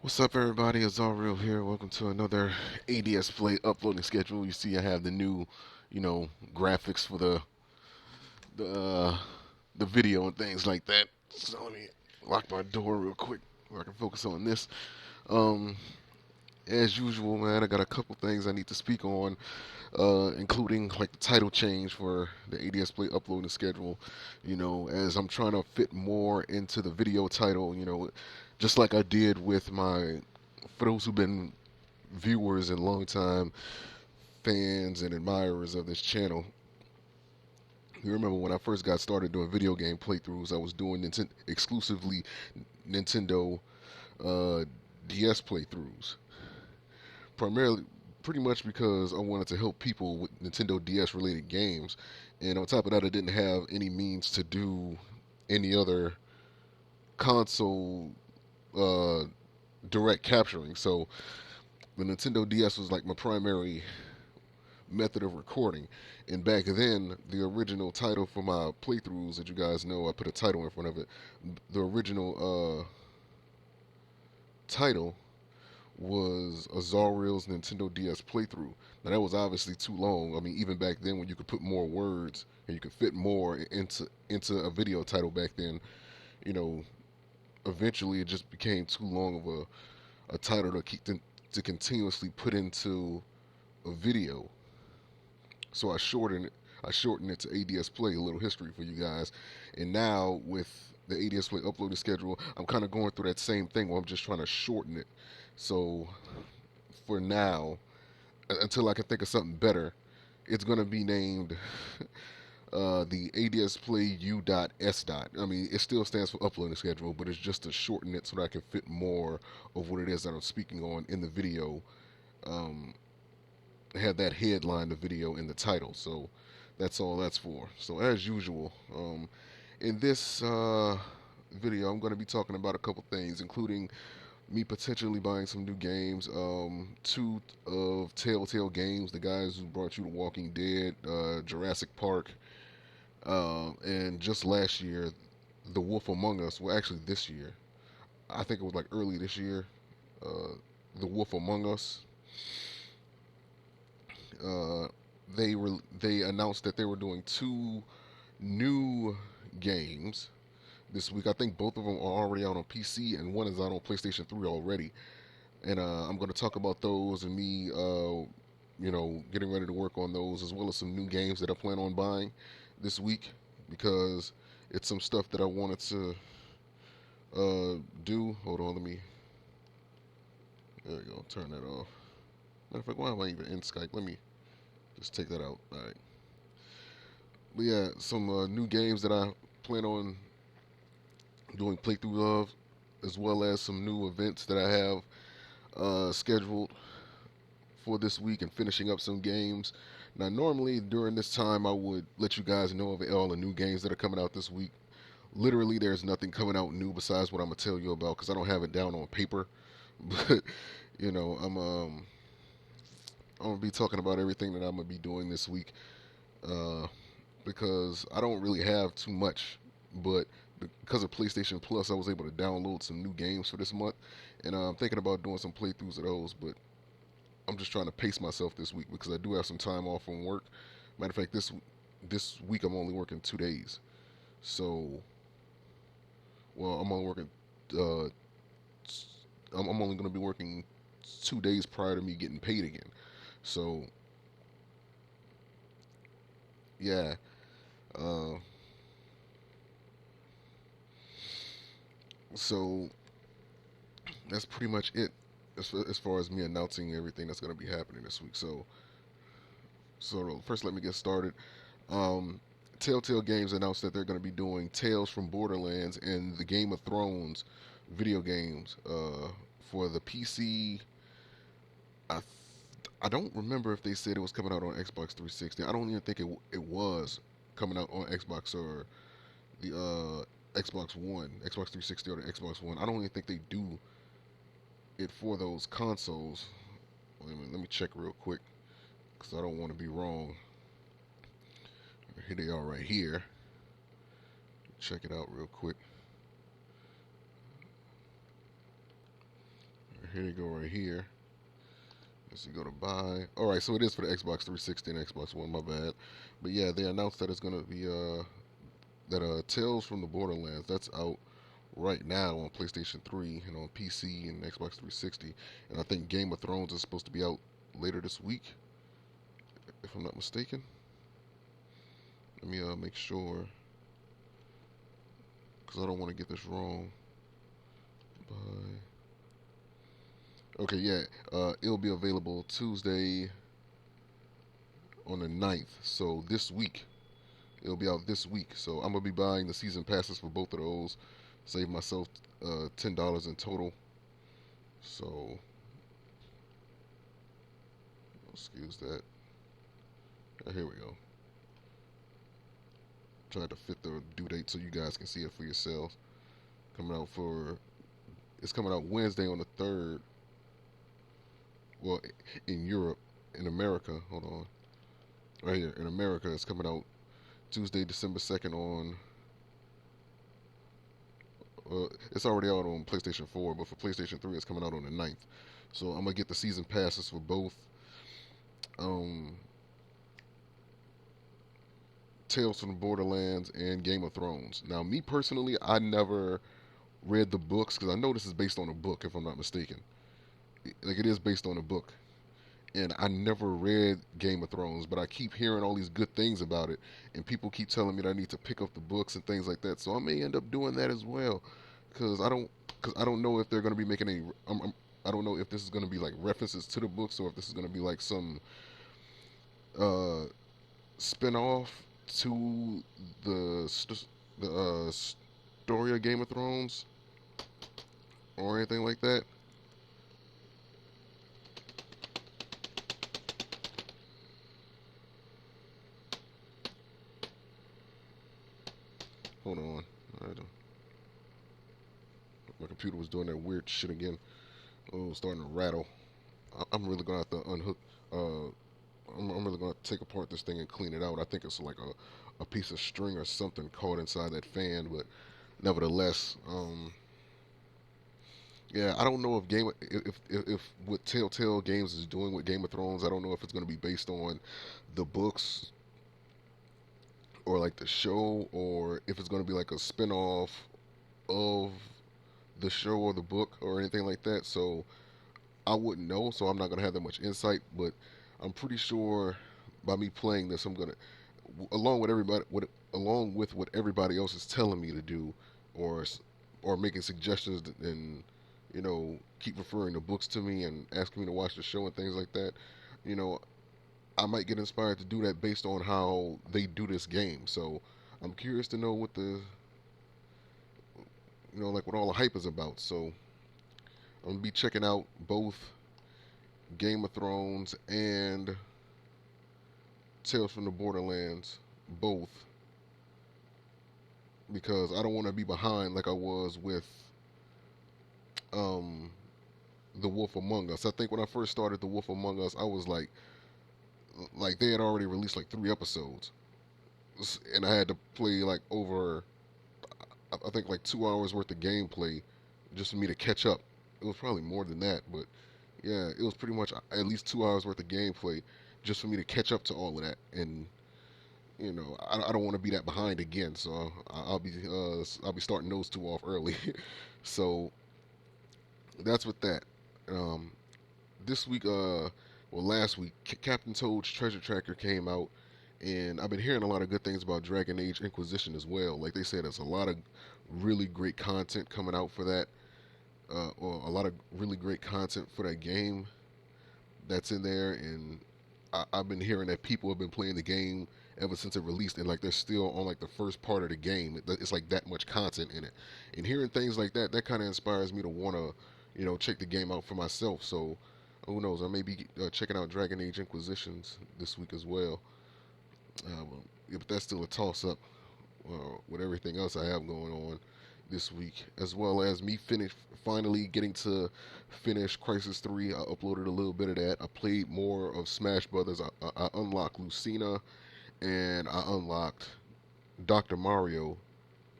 What's up, everybody? It's all real here. Welcome to another ADSPLAY uploading schedule. You see, I have the new, graphics for the uh, the video and things like that. So let me lock my door real quick so I can focus on this. Um, as usual, man, I got a couple things I need to speak on, including like the title change for the ADSPLAY uploading schedule. As I'm trying to fit more into the video title. Just like I did with my, for those who've been viewers and longtime fans and admirers of this channel, you remember when I first got started doing video game playthroughs, I was doing exclusively Nintendo uh, DS playthroughs. Primarily, pretty much because I wanted to help people with Nintendo DS related games. And on top of that, I didn't have any means to do any other console uh, direct capturing. So the Nintendo DS was like my primary method of recording. And back then, the original title for my playthroughs, that you guys know, I put a title in front of it. The original title was Azariel's Nintendo DS playthrough. Now that was obviously too long. I mean, even back then, when you could put more words and you could fit more into a video title back then, you know, eventually it just became too long of a title to continuously put into a video. So I shortened it to ADSPLAY, a little history for you guys. And now with the ADSPLAY uploading schedule, I'm kind of going through that same thing where I'm just trying to shorten it. So for now, until I can think of something better, it's going to be named the ADSPLAY U.S. I mean, it still stands for uploading schedule, but it's just to shorten it so that I can fit more of what it is that I'm speaking on in the video. Um, have that headline, the video, in the title. So that's all that's for. So as usual, in this video, I'm going to be talking about a couple things, including me potentially buying some new games. Two of TellTale Games, the guys who brought you The Walking Dead, Jurassic Park, and just last year, The Wolf Among Us. Well, actually this year, I think it was like early this year. The Wolf Among Us. Uh, they announced that they were doing two new games this week. I think both of them are already out on PC, and one is out on PlayStation 3 already. And I'm going to talk about those and me, getting ready to work on those, as well as some new games that I plan on buying this week, because it's some stuff that I wanted to do. Hold on, let me. There we go. Turn that off. Matter of fact, why am I even in Skype? Let me just take that out. All right. But yeah, some new games that I plan on doing playthrough of, as well as some new events that I have scheduled for this week, and finishing up some games. Now, normally during this time, I would let you guys know of all the new games that are coming out this week. Literally, there's nothing coming out new besides what I'm gonna tell you about, because I don't have it down on paper. But I'm gonna be talking about everything that I'm gonna be doing this week, uh, because I don't really have too much. But because of PlayStation Plus, I was able to download some new games for this month, and I'm thinking about doing some playthroughs of those. But I'm just trying to pace myself this week because I do have some time off from work. Matter of fact, this week I'm only working 2 days. So, well, I'm only working. Uh, I'm only going to be working 2 days prior to me getting paid again. So, yeah. Uh, so that's pretty much it as far as me announcing everything that's going to be happening this week. So first, let me get started. Um, TellTale Games announced that they're going to be doing Tales from Borderlands and the Game of Thrones video games for the PC. I I don't remember if they said it was coming out on Xbox 360. I don't even think it was coming out on Xbox or the Xbox One, Xbox 360 or the Xbox One. I don't even think they do it for those consoles. Wait a minute, let me check real quick because I don't want to be wrong. Here they are right here. Check it out real quick. here you go right here. Let's see, go to buy. All right, so it is for the Xbox 360 and Xbox One. My bad. But yeah, they announced that it's gonna be Tales from the Borderlands. That's out right now on PlayStation 3 and on PC and Xbox 360. And I think Game of Thrones is supposed to be out later this week, if I'm not mistaken. Let me make sure, because I don't want to get this wrong. Okay, yeah, it'll be available Tuesday on the 9th. So this week, it'll be out this week. So I'm gonna be buying the season passes for both of those. Save myself $10 in total. So excuse that. Here we go. Trying to fit the due date so you guys can see it for yourselves. It's coming out Wednesday on the 3rd. Well, in Europe, in America, hold on. Right here, in America, it's coming out Tuesday, December 2nd on. It's already out on PlayStation 4, but for PlayStation 3, it's coming out on the 9th. So I'm gonna get the season passes for both Tales from the Borderlands and Game of Thrones. Now, me personally, I never read the books because I know this is based on a book, if I'm not mistaken. Like, it is based on a book. And I never read Game of Thrones, but I keep hearing all these good things about it, and people keep telling me that I need to pick up the books and things like that. So I may end up doing that as well, because I don't know if they're going to be making any. I don't know if this is going to be like references to the books, or if this is going to be like some spin-off to the story of Game of Thrones or anything like that. Hold on. My computer was doing that weird shit again. Oh, starting to rattle. I'm really gonna have to unhook. I'm really gonna take apart this thing and clean it out. I think it's like a piece of string or something caught inside that fan, but nevertheless, yeah, I don't know if what Telltale Games is doing with Game of Thrones. I don't know if it's gonna be based on the books or like the show, or if it's gonna be like a spin-off of the show or the book or anything like that. So I wouldn't know, so I'm not gonna have that much insight. But I'm pretty sure by me playing this, I'm gonna, along with along with what everybody else is telling me to do, or or making suggestions and keep referring the books to me and asking me to watch the show and things like that. You know, I might get inspired to do that based on how they do this game. So I'm curious to know what like what all the hype is about. So I'm gonna be checking out both Game of Thrones and Tales from the Borderlands, both, because I don't want to be behind like I was with um, The Wolf Among Us. I think when I first started The Wolf Among Us, I was like they had already released like 3 episodes, and I had to play like over, I think like 2 hours worth of gameplay just for me to catch up. It was probably more than that, but yeah, it was pretty much at least 2 hours worth of gameplay just for me to catch up to all of that. And I don't want to be that behind again. So I'll be starting those two off early. So that's with that. Um, this week, last week, Captain Toad's Treasure Tracker came out, and I've been hearing a lot of good things about Dragon Age Inquisition as well. Like they said, there's a lot of really great content coming out for that. Or a lot of really great content for that game that's in there, and I've been hearing that people have been playing the game ever since it released, and like they're still on like the first part of the game. It's like that much content in it, and hearing things like that kind of inspires me to want to, check the game out for myself. So who knows? I may be checking out Dragon Age Inquisitions this week as well. But that's still a toss-up with everything else I have going on this week, as well as me finally getting to finish Crisis 3. I uploaded a little bit of that. I played more of Smash Brothers. I unlocked Lucina, and I unlocked Dr. Mario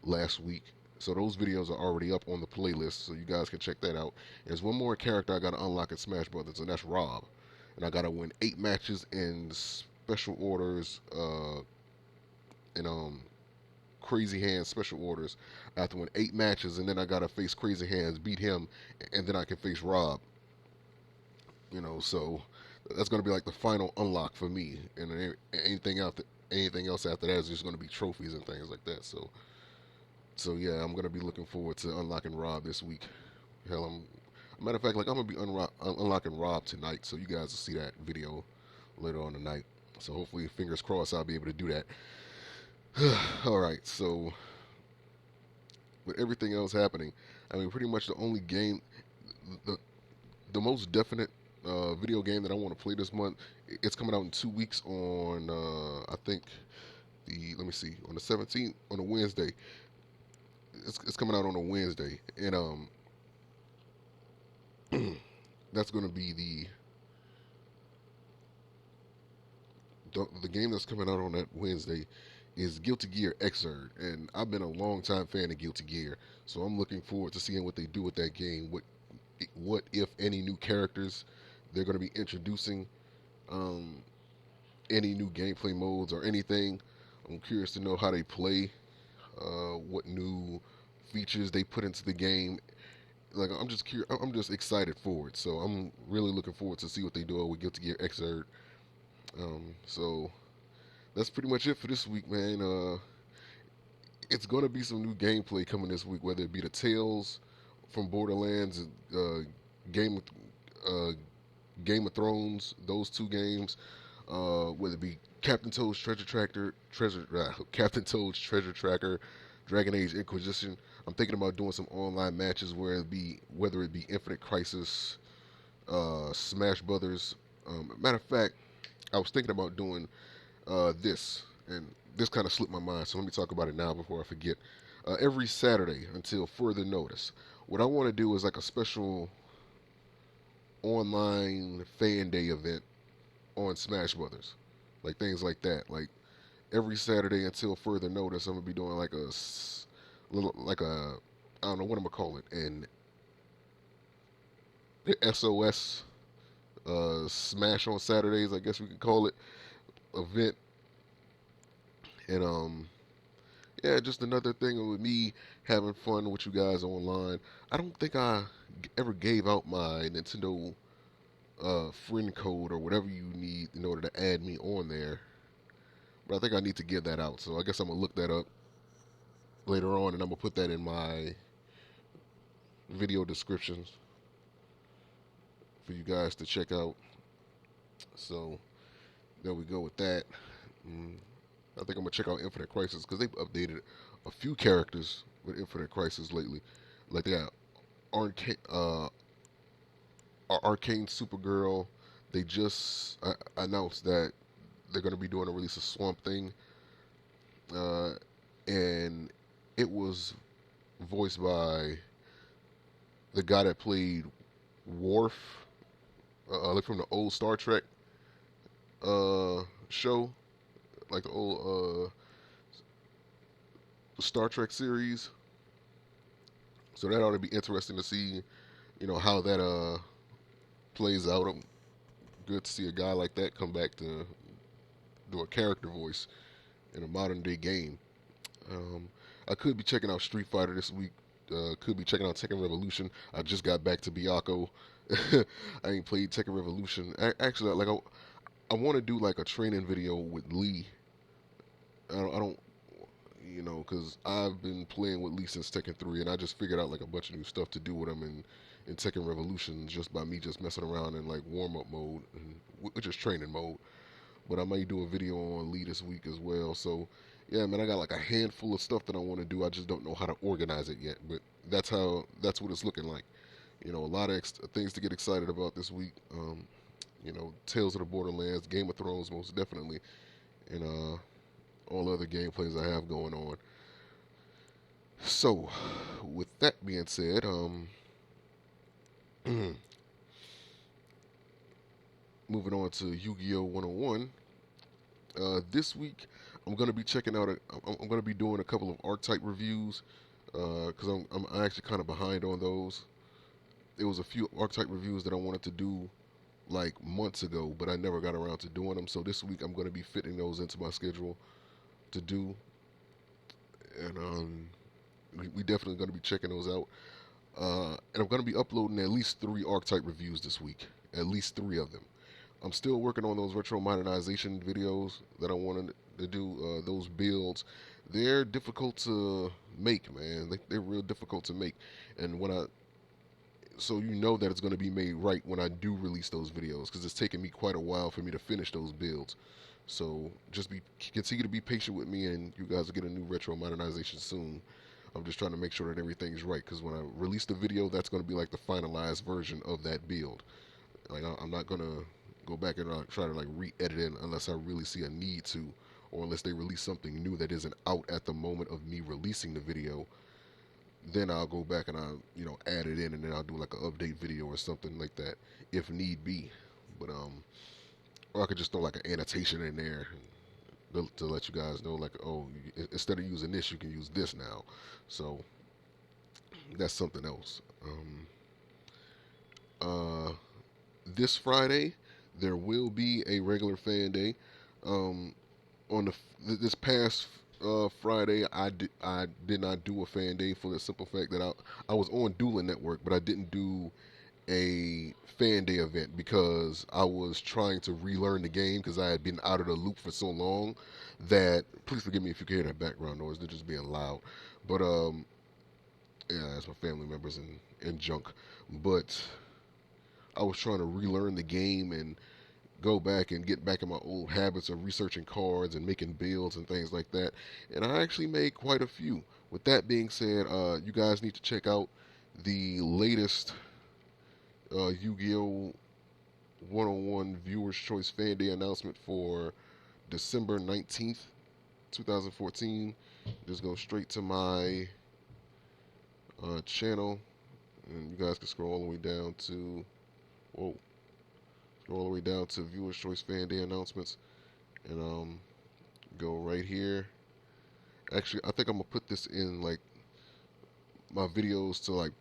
last week. So those videos are already up on the playlist, so you guys can check that out. There's one more character I gotta unlock in Smash Brothers, and that's Rob. And I gotta win 8 matches in special orders, and Crazy Hands special orders. I have to win 8 matches, and then I gotta face Crazy Hands, beat him, and then I can face Rob. So that's gonna be like the final unlock for me. And then anything else after that is just gonna be trophies and things like that. So yeah, I'm gonna be looking forward to unlocking Rob this week. Hell, matter of fact, like I'm gonna be unlocking Rob tonight, so you guys will see that video later on tonight. So hopefully, fingers crossed, I'll be able to do that. All right, so with everything else happening, I mean, pretty much the only game, the the most definite video game that I want to play this month, it's coming out in 2 weeks on I think let me see, on the 17th, on a Wednesday. It's coming out on a Wednesday, and that's going to be the game that's coming out on that Wednesday is Guilty Gear Xrd, and I've been a long time fan of Guilty Gear, so I'm looking forward to seeing what they do with that game. What if any new characters they're going to be introducing, um, any new gameplay modes or anything. I'm curious to know how they play, what new features they put into the game. Like I'm just curious, I'm just excited for it. So I'm really looking forward to see what they do with Guilty Gear Xrd. So that's pretty much it for this week, man. It's gonna be some new gameplay coming this week, whether it be the Tales from Borderlands, game uh, Game of Thrones, those 2 games, whether it be Captain Toad's Treasure Tracker, Dragon Age Inquisition. I'm thinking about doing some online matches whether it be Infinite Crisis, Smash Brothers. Matter of fact, I was thinking about doing this, and this kind of slipped my mind, so let me talk about it now before I forget. Every Saturday until further notice, what I want to do is like a special online fan day event on Smash Brothers, like things like that. Like every Saturday until further notice, I'm gonna be doing like a little, like a, I don't know what I'm gonna call it, an SOS Smash on Saturdays, I guess we could call it, event. And yeah, just another thing with me having fun with you guys online. I don't think I ever gave out my Nintendo friend code or whatever you need in order to add me on there. But I think I need to give that out. So I guess I'm going to look that up later on, and I'm going to put that in my video descriptions for you guys to check out. So there we go with that. I think I'm going to check out Infinite Crisis because they've updated a few characters with Infinite Crisis lately. Like they got Arcane Supergirl. They just announced that they're going to be doing a release of Swamp Thing, and it was voiced by the guy that played Worf, like from the old Star Trek show, like the old Star Trek series. So that ought to be interesting to see, how that plays out. I'm good to see a guy like that come back to do a character voice in a modern day game. Um, I could be checking out Street Fighter this week. Could be checking out Tekken Revolution. I just got back to Byakuya. I ain't played Tekken Revolution. Actually, like I want to do like a training video with Lee. I don't, because I've been playing with Lee since Tekken 3, and I just figured out like a bunch of new stuff to do with him in Tekken Revolution just by me just messing around in like warm up mode, which is training mode. But I might do a video on Lee this week as well. So yeah, man, I got like a handful of stuff that I want to do. I just don't know how to organize it yet. But that's what it's looking like. A lot of things to get excited about this week. Tales of the Borderlands, Game of Thrones, most definitely, and all other gameplays I have going on. So, with that being said, moving on to Yu-Gi-Oh 101. This week, I'm gonna be checking out. I'm gonna be doing a couple of Archetype reviews. because I'm actually kind of behind on those. There was a few Archetype reviews that I wanted to do like months ago, but I never got around to doing them. So this week I'm going to be fitting those into my schedule to do, and we definitely going to be checking those out. And I'm going to be uploading at least 3 Archetype reviews this week, at least 3 of them. I'm still working on those retro modernization videos that I wanted to do. Those builds, they're difficult to make, man. They're real difficult to make, and so you know that it's going to be made right when I do release those videos, because it's taken me quite a while for me to finish those builds. So just continue to be patient with me, and you guys will get a new retro modernization soon. I'm just trying to make sure that everything's right, because when I release the video, that's going to be like the finalized version of that build. Like I'm not gonna go back and try to like re-edit it unless I really see a need to, or unless they release something new that isn't out at the moment of me releasing the video. Then I'll go back and I'll add it in, and then I'll do like an update video or something like that if need be. But or I could just throw like an annotation in there to let you guys know, like, oh, instead of using this, you can use this now. So that's something else. Uh, this Friday there will be a regular fan day. Um, on this past Friday, I did not do a fan day for the simple fact that I was on Dueling Network, but I didn't do a fan day event because I was trying to relearn the game because I had been out of the loop for so long that, please forgive me if you can hear that background noise, they're just being loud. But yeah, that's my family members and junk. But I was trying to relearn the game and go back and get back in my old habits of researching cards and making builds and things like that. And I actually made quite a few. With that being said, you guys need to check out the latest Yu-Gi-Oh! 101 Viewers Choice Fan Day announcement for December 19th, 2014. Just go straight to my channel, and you guys can scroll all the way down to, whoa, scroll all the way down to Viewers Choice Fan Day announcements, and go right here. Actually, I think I'm gonna put this in like my videos to like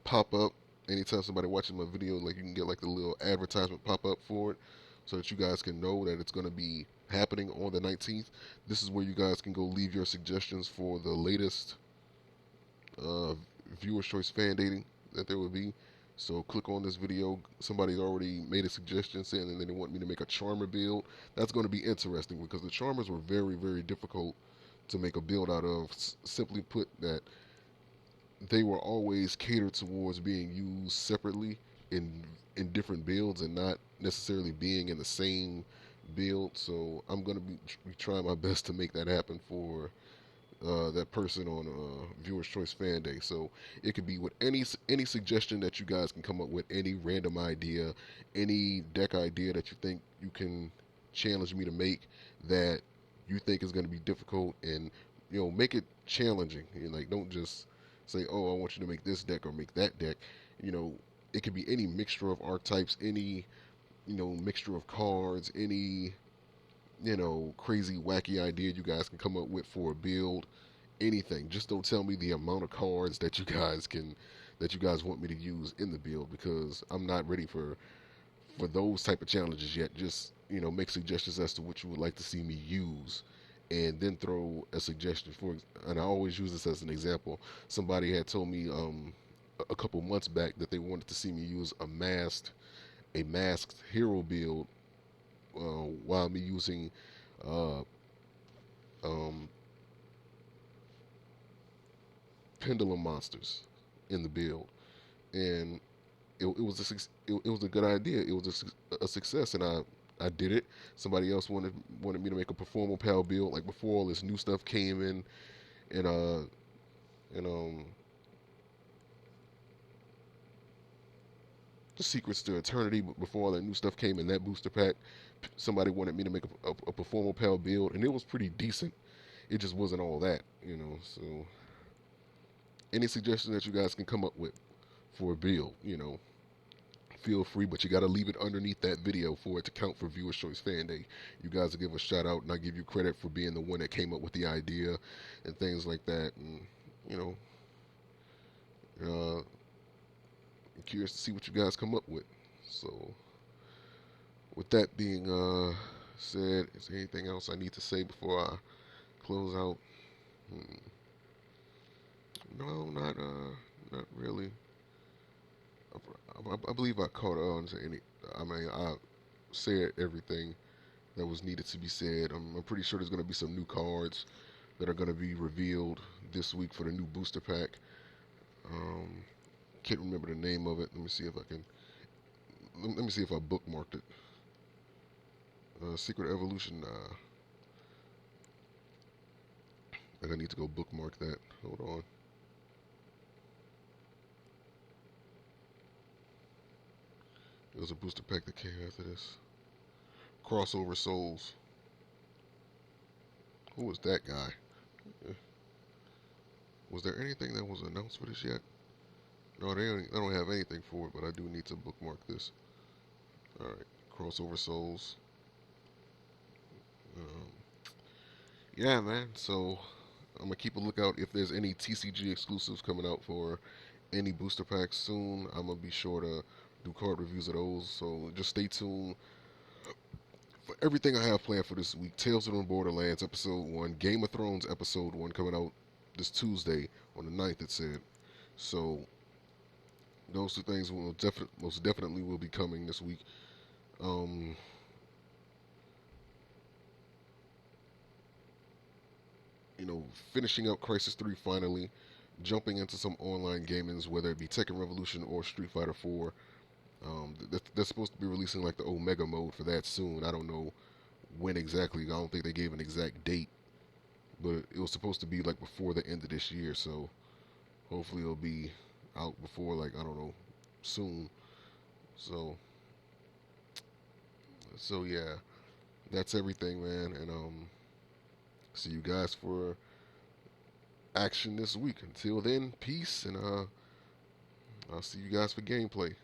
pop up anytime somebody watches my video. Like you can get like the little advertisement pop up for it, so that you guys can know that it's gonna be happening on the 19th. This is where you guys can go leave your suggestions for the latest uh, Viewers Choice Fan Dating that there will be. So click on this video. Somebody's already made a suggestion saying that they want me to make a charmer build. That's going to be interesting because the charmers were very, very difficult to make a build out of. Simply put, that they were always catered towards being used separately in different builds and not necessarily being in the same build. So I'm going to be trying my best to make that happen for that person on Viewers Choice Fan Day. So it could be with any suggestion that you guys can come up with, any random idea, any deck idea that you think you can challenge me to make that you think is going to be difficult, and make it challenging. Like, don't just say, oh, I want you to make this deck or make that deck. It could be any mixture of archetypes, any mixture of cards, any crazy, wacky idea you guys can come up with for a build. Anything. Just don't tell me the amount of cards that you guys want me to use in the build, because I'm not ready for those type of challenges yet. Just make suggestions as to what you would like to see me use, and then throw a suggestion for. And I always use this as an example. Somebody had told me a couple months back that they wanted to see me use a masked hero build while me using uh, um, pendulum monsters in the build, and it was it was a good idea. It was a success, and I did it. Somebody else wanted me to make a Performal Pal build like before all this new stuff came in, and and the Secrets to Eternity. Before all that new stuff came in that booster pack, somebody wanted me to make a Performal Pal build, and it was pretty decent. It just wasn't all that. So any suggestions that you guys can come up with for a build, feel free, but you got to leave it underneath that video for it to count for Viewers Choice Fan Day. You guys will give a shout out, and I give you credit for being the one that came up with the idea and things like that. And you know, I'm curious to see what you guys come up with. So, with that being said, is there anything else I need to say before I close out? No, not really. I believe I caught on to any. I mean, I said everything that was needed to be said. I'm pretty sure there's going to be some new cards that are going to be revealed this week for the new booster pack. Um, can't remember the name of it. Let me see if I can. Let me see if I bookmarked it. Secret Evolution. I need to go bookmark that. Hold on. There was a booster pack that came after this. Crossover Souls. Who was that guy? Was there anything that was announced for this yet? No, they don't have anything for it, but I do need to bookmark this. Alright, Crossover Souls. Um, yeah, man, so I'm going to keep a lookout if there's any TCG exclusives coming out for any booster packs soon. I'm going to be sure to do card reviews of those, so just stay tuned for everything I have planned for this week. Tales from the Borderlands Episode 1, Game of Thrones Episode 1 coming out this Tuesday on the 9th, it said. So those two things will most definitely will be coming this week. You know, finishing up Crisis 3 finally, jumping into some online gamings, whether it be Tekken Revolution or Street Fighter 4. They're supposed to be releasing like the Omega mode for that soon. I don't know when exactly. I don't think they gave an exact date, but it was supposed to be like before the end of this year. So hopefully it'll be out before, like, I don't know, soon. So yeah, that's everything, man. And see you guys for action this week. Until then, peace, and I'll see you guys for gameplay.